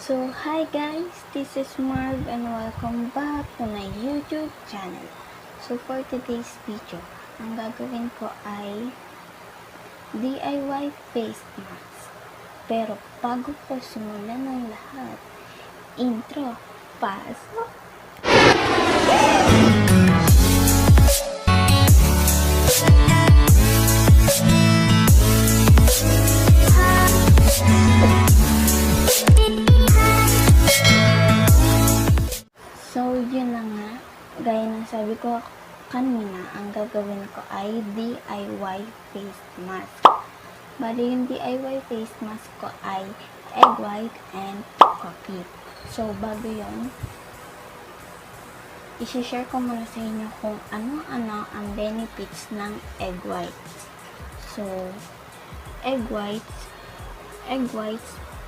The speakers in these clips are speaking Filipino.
So, hi guys, this is Marv and welcome back to my YouTube channel. So, for today's video, ang gagawin ko ay DIY face mask. Pero bago ko simulan ng lahat, intro, pasok! So, yun na nga. Gaya ng sabi ko kanina, ang gagawin ko ay DIY face mask. Bali, yung DIY face mask ko ay egg white and coffee. So, bago yun, isi-share ko muna sa inyo kung ano-ano ang benefits ng egg whites. So, egg whites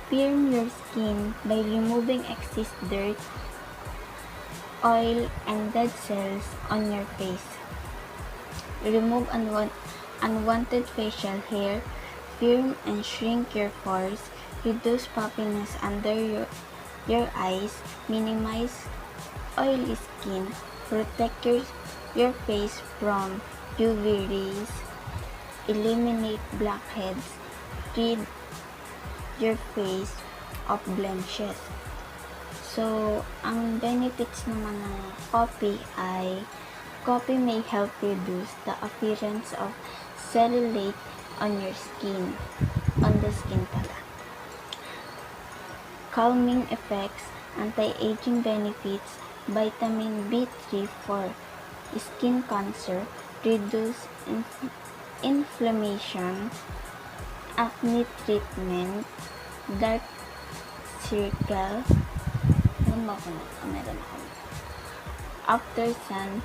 firm your skin by removing excess dirt, oil, and dead cells on your face. Remove unwanted facial hair, firm and shrink your pores, reduce puffiness under your eyes, minimize oily skin, protect your face from UV rays, eliminate blackheads, rid your face of blemishes. So, ang benefits naman ng coffee ay coffee may help reduce the appearance of cellulite on your skin, on the skin pala. Calming effects, anti-aging benefits, vitamin B3 for skin cancer, reduce inflammation, acne treatment, dark circle, meron ako. After sun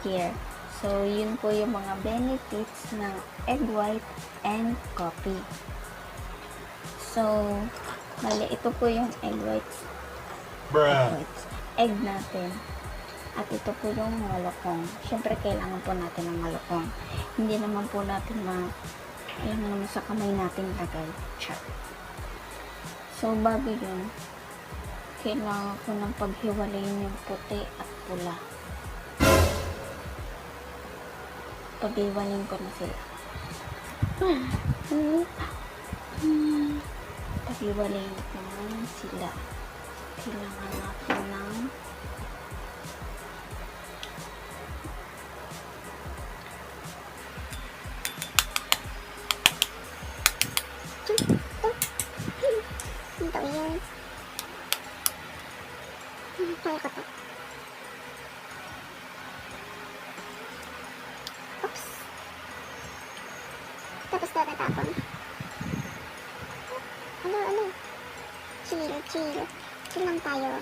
care. So, yun po yung mga benefits ng egg white and coffee. So, bali, ito po yung egg whites. Egg natin. At ito po yung malokong. Siyempre, kailangan po natin ng malokong. Hindi naman po natin alam naman sa kamay natin lagay. Char. So, bago yun, kailangan ko ng paghiwalayin yung puti at pula. Paghiwalayin ko na sila. Paghiwalayin ko na sila. Kailangan natin ng Kaya ko to. Oops. Tapos na natapon. Ano? Chill. Chill lang tayo.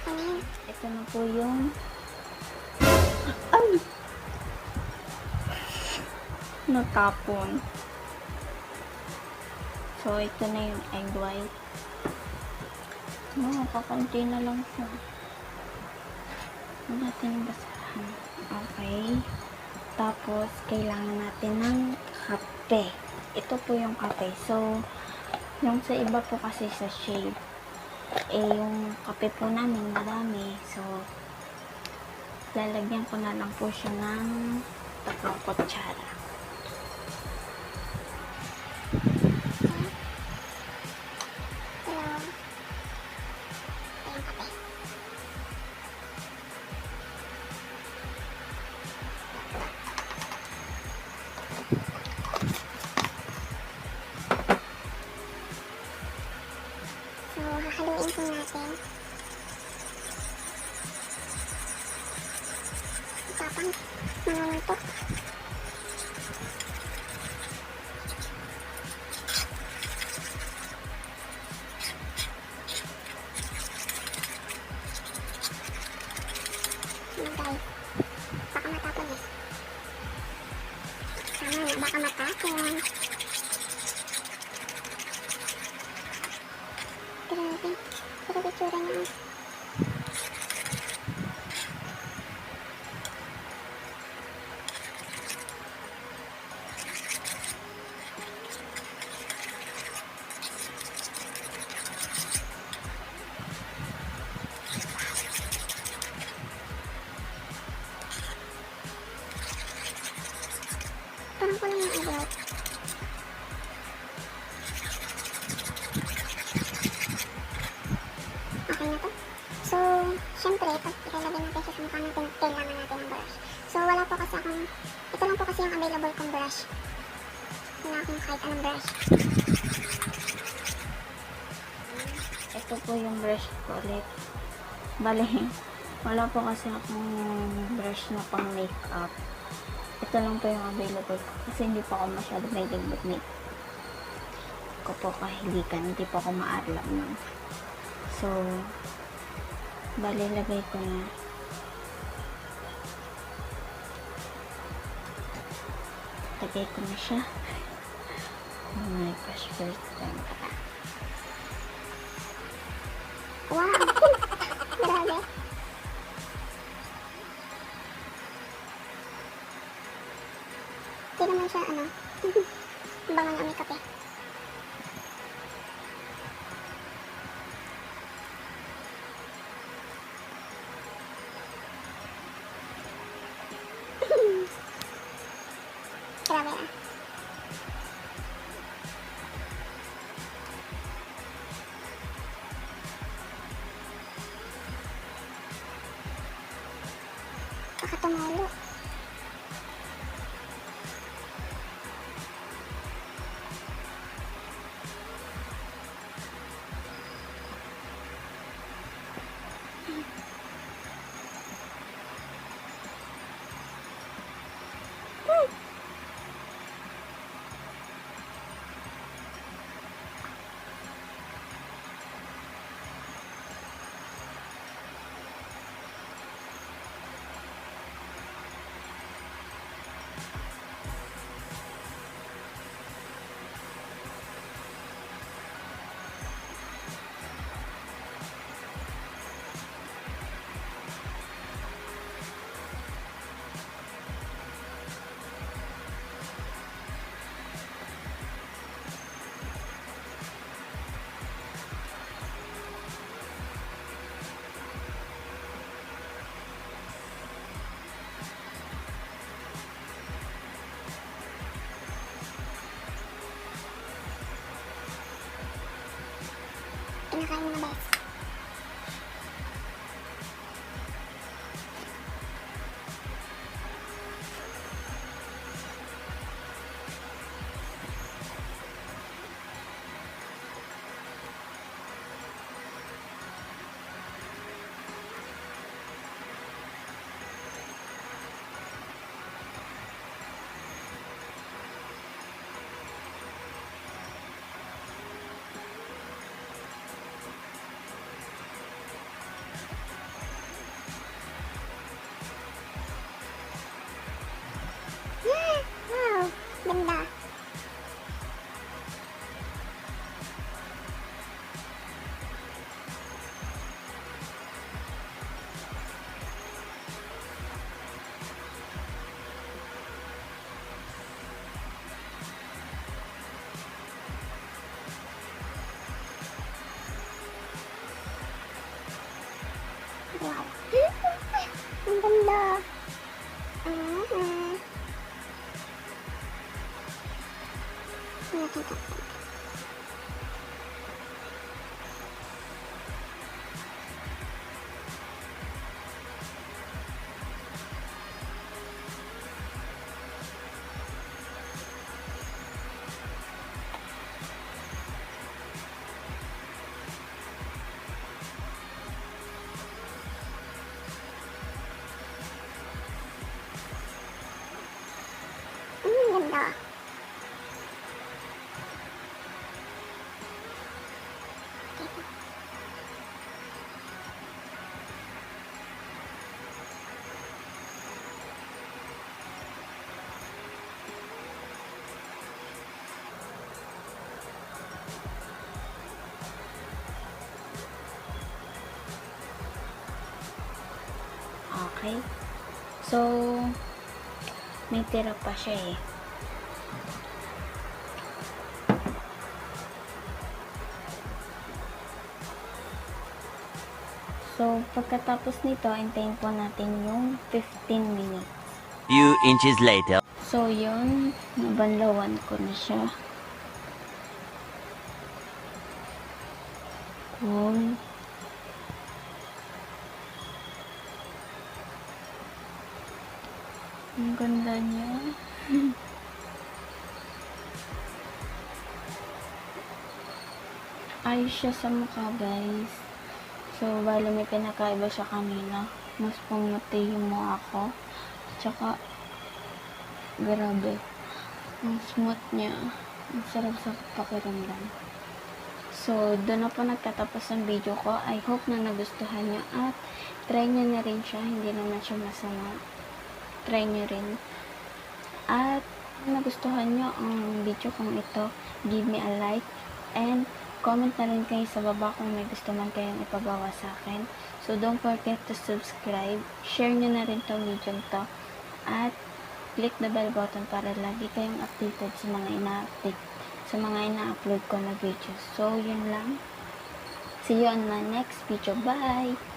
Ano yun? ito na po yung natapon. So, ito na yung egg white. Kakunti na lang siya. Huwag natin yung basahan. Okay. Tapos, kailangan natin ng kape. Ito po yung kape. So, yung sa iba po kasi sa shade, yung kape po namin madami. So, lalagyan ko na lang po siya ng 3 kutsara. Haluin po natin. Tapang manununtok. Guys, baka matapon eh. Tama na, baka matapon. Grabe. Pero itsura niya. Cellulite. Okay na to. So, syempre, pag ilalagay natin siya sa mukha natin, kailangan natin ng brush. So, wala po kasi akong, ito lang po kasi yung available kong brush. Wala akong kahit anong brush. Ito po yung brush ko ulit. Bale, wala po kasi akong brush na pang makeup. Ito lang po yung available ko. Kasi hindi po ako masyado may mag-make. Ko po kahilikan. Hindi po ako maarlam nun. So, bale, lagay ko na. Lagay ko na siya. Oh my gosh, first time pa. Wow! Grabe. Hindi naman siya, ano, bango na makeup eh. Grabe ah. Baka tumulo. Kinakain mo na bes. Wow! Ganda. Wow! Ang ganda. Nakita ko. Ganda. Okay. So, may tira pa siya eh. So, pagkatapos nito, hintayin po natin yung 15 minutes. Few inches later. So, yun, nabanlawan ko na siya. Cool. Ang ganda niya. Ayos siya sa mukha, guys. So, bali may pinakaiba siya kanina. Mas pumuti mo ako. Tsaka, grabe. Ang smooth niya. Ang sarap sa pakiramdam. So, doon na po nagtatapos ang video ko. I hope na nagustuhan nyo at try nyo na rin siya. Hindi naman siya masama. Try nyo rin. At kung nagustuhan nyo ang video kong ito, give me a like and comment na rin kayo sa baba kung may gusto man kayong ipagawa sa akin. So, don't forget to subscribe. Share nyo na rin tong video to. At click the bell button para lagi kayong updated sa mga ina-upload ko na videos. So, yun lang. See you on my next video. Bye!